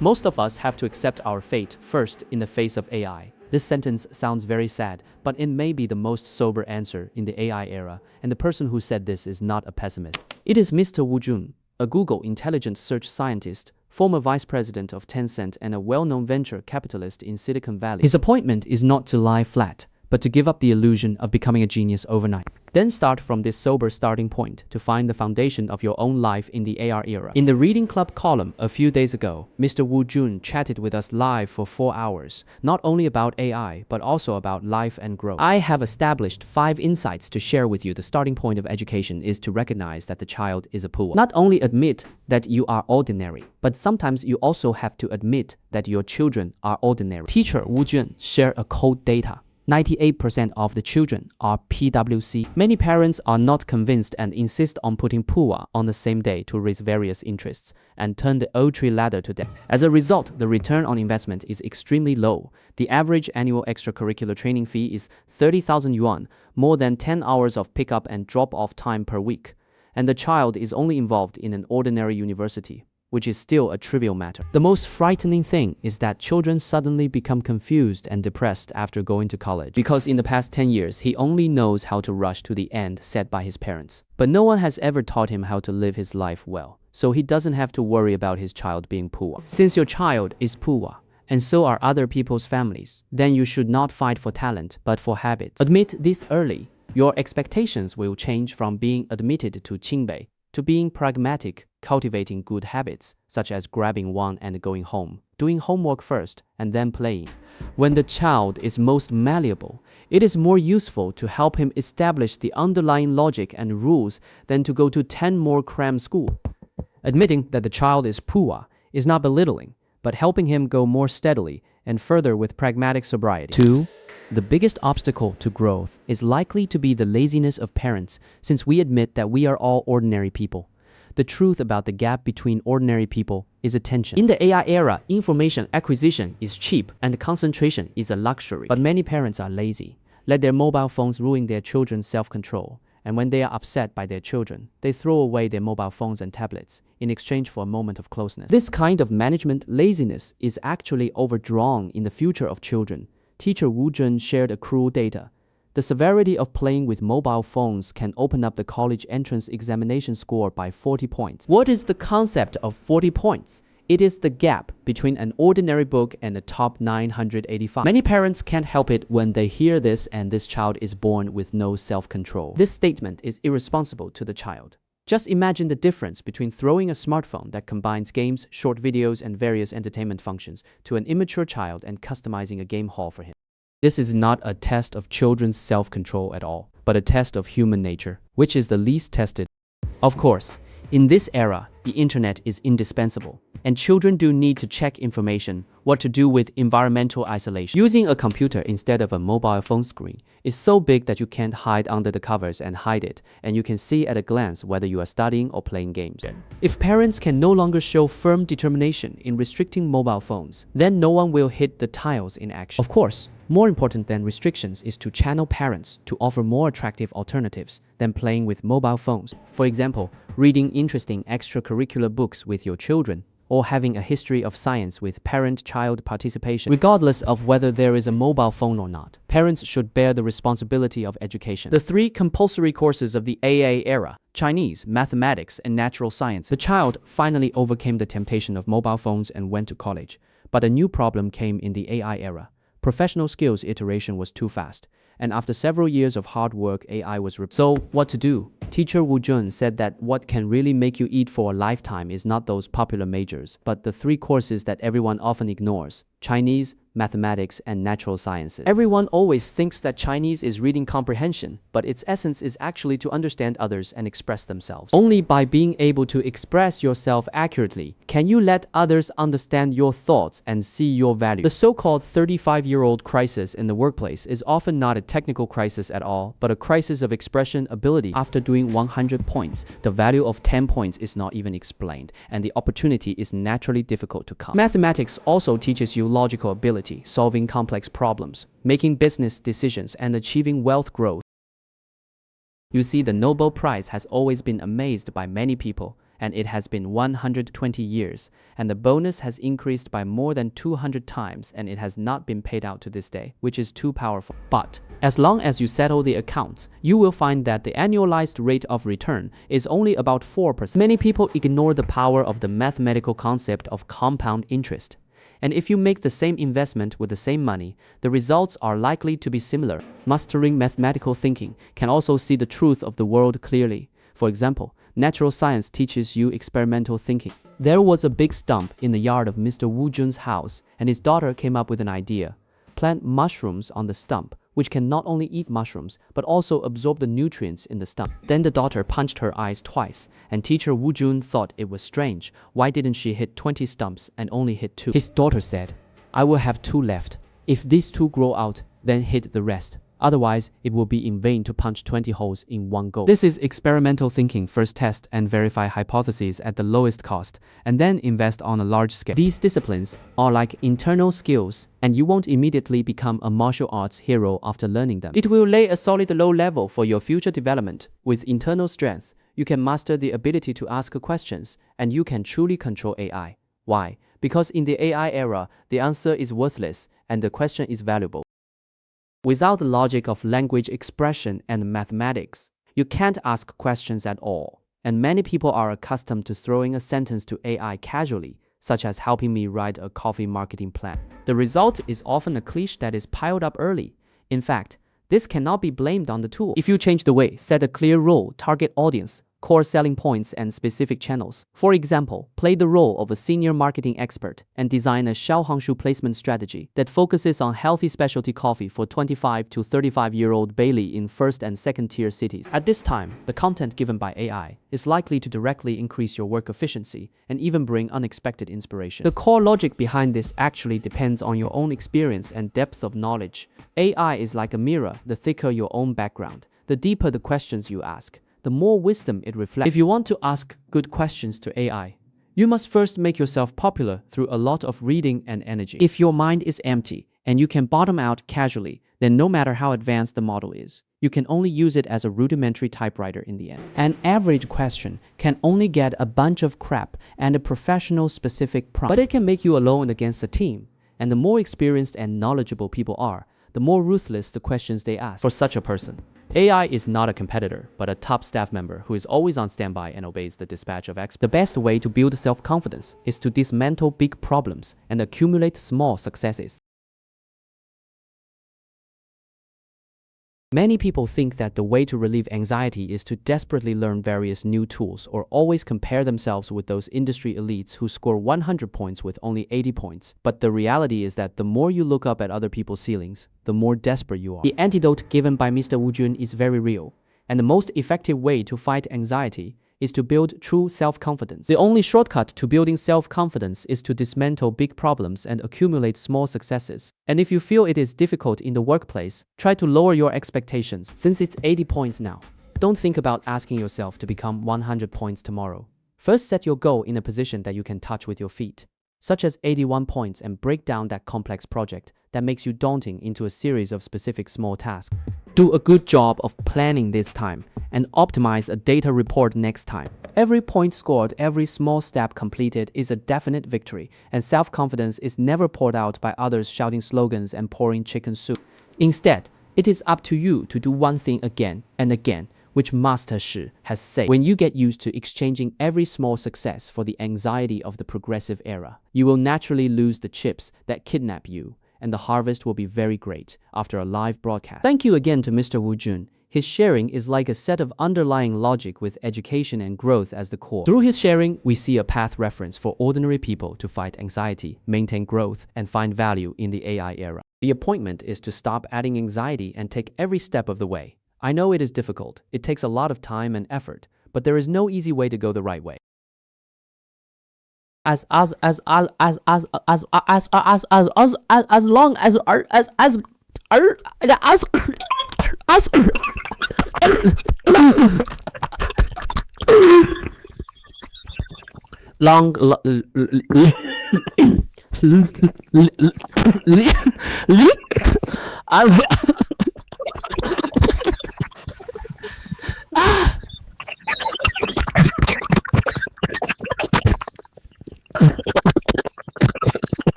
Most of us have to accept our fate first in the face of AI. This sentence sounds very sad, but it may be the most sober answer in the AI era, and the person who said this is not a pessimist. It is Mr. Wu Jun, a Google intelligent search scientist, former vice president of Tencent and a well-known venture capitalist in Silicon Valley. His appointment is not to lie flat, but to give up the illusion of becoming a genius overnight. Then start from this sober starting point to find the foundation of your own life in the AR era. In the Reading Club column a few days ago, Mr. Wu Jun chatted with us live for 4 hours, not only about AI, but also about life and growth. I have established 5 insights to share with you. The starting point of education is to recognize that the child is a poor. Not only admit that you are ordinary, but sometimes you also have to admit that your children are ordinary. Teacher Wu Jun shared a cold data. 98% of the children are PWC. Many parents are not convinced and insist on putting PUA on the same day to raise various interests and turn the old tree ladder to death. As a result, the return on investment is extremely low. The average annual extracurricular training fee is 30,000 yuan, more than 10 hours of pickup and drop-off time per week. And the child is only involved in an ordinary university, which is still a trivial matter. The most frightening thing is that children suddenly become confused and depressed after going to college, because in the past 10 years, he only knows how to rush to the end set by his parents. But no one has ever taught him how to live his life well, so he doesn't have to worry about his child being poor. Since your child is poor, and so are other people's families, then you should not fight for talent, but for habits. Admit this early. Your expectations will change from being admitted to Qingbei to being pragmatic, cultivating good habits, such as grabbing one and going home, doing homework first, and then playing. When the child is most malleable, it is more useful to help him establish the underlying logic and rules than to go to 10 more cram school. Admitting that the child is poor is not belittling, but helping him go more steadily and further with pragmatic sobriety. 2. The biggest obstacle to growth is likely to be the laziness of parents, since we admit that we are all ordinary people. The truth about the gap between ordinary people is attention. In the AI era, information acquisition is cheap and concentration is a luxury. But many parents are lazy, let their mobile phones ruin their children's self-control, and when they are upset by their children, they throw away their mobile phones and tablets in exchange for a moment of closeness. This kind of management laziness is actually overdrawn in the future of children. Teacher Wu Jun shared a cruel data. The severity of playing with mobile phones can open up the college entrance examination score by 40 points. What is the concept of 40 points? It is the gap between an ordinary book and the top 985. Many parents can't help it when they hear this and this child is born with no self-control. This statement is irresponsible to the child. Just imagine the difference between throwing a smartphone that combines games, short videos, and various entertainment functions to an immature child and customizing a game hall for him. This is not a test of children's self-control at all, but a test of human nature, which is the least tested. Of course, in this era, the internet is indispensable, and children do need to check information, what to do with environmental isolation. Using a computer instead of a mobile phone screen is so big that you can't hide under the covers and hide it, and you can see at a glance whether you are studying or playing games. If parents can no longer show firm determination in restricting mobile phones, then no one will hit the tiles in action. Of course, more important than restrictions is to channel parents to offer more attractive alternatives than playing with mobile phones. For example, reading interesting extracurricular books with your children, or having a history of science with parent-child participation. Regardless of whether there is a mobile phone or not, parents should bear the responsibility of education. The 3 compulsory courses of the AA era: Chinese, mathematics, and natural science. The child finally overcame the temptation of mobile phones and went to college. But a new problem came in the AI era. Professional skills iteration was too fast, and after several years of hard work, AI was replaced. So, what to do? Teacher Wu Jun said that what can really make you eat for a lifetime is not those popular majors, but the 3 courses that everyone often ignores: Chinese, mathematics, and natural sciences. Everyone always thinks that Chinese is reading comprehension, but its essence is actually to understand others and express themselves. Only by being able to express yourself accurately can you let others understand your thoughts and see your value. The so-called 35-year-old crisis in the workplace is often not a technical crisis at all, but a crisis of expression ability. After doing 100 points, the value of 10 points is not even explained, and the opportunity is naturally difficult to come. Mathematics also teaches you logical ability, solving complex problems, making business decisions, and achieving wealth growth. You see, the Nobel Prize has always been amazed by many people, and it has been 120 years, and the bonus has increased by more than 200 times, and it has not been paid out to this day, which is too powerful. But as long as you settle the accounts, you will find that the annualized rate of return is only about 4%. Many people ignore the power of the mathematical concept of compound interest. And if you make the same investment with the same money, the results are likely to be similar. Mastering mathematical thinking can also see the truth of the world clearly. For example, natural science teaches you experimental thinking. There was a big stump in the yard of Mr. Wu Jun's house, and his daughter came up with an idea. Plant mushrooms on the stump, which can not only eat mushrooms, but also absorb the nutrients in the stump. Then the daughter punched her eyes twice, and teacher Wu Jun thought it was strange. Why didn't she hit 20 stumps and only hit 2? His daughter said, "I will have 2 left. If these 2 grow out, then hit the rest. Otherwise, it will be in vain to punch 20 holes in one go." This is experimental thinking. First test and verify hypotheses at the lowest cost, and then invest on a large scale. These disciplines are like internal skills, and you won't immediately become a martial arts hero after learning them. It will lay a solid low level for your future development. With internal strength, you can master the ability to ask questions, and you can truly control AI. Why? Because in the AI era, the answer is worthless, and the question is valuable. Without the logic of language expression and mathematics, you can't ask questions at all. And many people are accustomed to throwing a sentence to AI casually, such as helping me write a coffee marketing plan. The result is often a cliche that is piled up early. In fact, this cannot be blamed on the tool. If you change the way, set a clear role, target audience, core selling points, and specific channels. For example, play the role of a senior marketing expert and design a Xiaohongshu placement strategy that focuses on healthy specialty coffee for 25 to 35-year-old Bailey in first and second tier cities. At this time, the content given by AI is likely to directly increase your work efficiency and even bring unexpected inspiration. The core logic behind this actually depends on your own experience and depth of knowledge. AI is like a mirror. The thicker your own background, the deeper the questions you ask, the more wisdom it reflects. If you want to ask good questions to AI, you must first make yourself popular through a lot of reading and energy. If your mind is empty and you can bottom out casually, then no matter how advanced the model is, you can only use it as a rudimentary typewriter in the end. An average question can only get a bunch of crap and a professional specific prompt, but it can make you alone against a team. And the more experienced and knowledgeable people are, the more ruthless the questions they ask. For such a person, AI is not a competitor, but a top staff member who is always on standby and obeys the dispatch of experts. The best way to build self-confidence is to dismantle big problems and accumulate small successes. Many people think that the way to relieve anxiety is to desperately learn various new tools or always compare themselves with those industry elites who score 100 points with only 80 points. But the reality is that the more you look up at other people's ceilings, the more desperate you are. The antidote given by Mr. Wu Jun is very real, and the most effective way to fight anxiety is to build true self-confidence. The only shortcut to building self-confidence is to dismantle big problems and accumulate small successes. And if you feel it is difficult in the workplace, try to lower your expectations. Since it's 80 points now, don't think about asking yourself to become 100 points tomorrow. First, set your goal in a position that you can touch with your feet, such as 81 points, and break down that complex project that makes you daunting into a series of specific small tasks. Do a good job of planning this time and optimize a data report next time. Every point scored, every small step completed is a definite victory, and self-confidence is never poured out by others shouting slogans and pouring chicken soup. Instead, it is up to you to do one thing again and again, which Master Shi has said. When you get used to exchanging every small success for the anxiety of the progressive era, you will naturally lose the chips that kidnap you, and the harvest will be very great after a live broadcast. Thank you again to Mr. Wu Jun. His sharing is like a set of underlying logic with education and growth as the core. Through his sharing, we see a path reference for ordinary people to fight anxiety, maintain growth, and find value in the AI era. The appointment is to stop adding anxiety and take every step of the way. I know it is difficult, it takes a lot of time and effort, but there is no easy way to go the right way. As long as long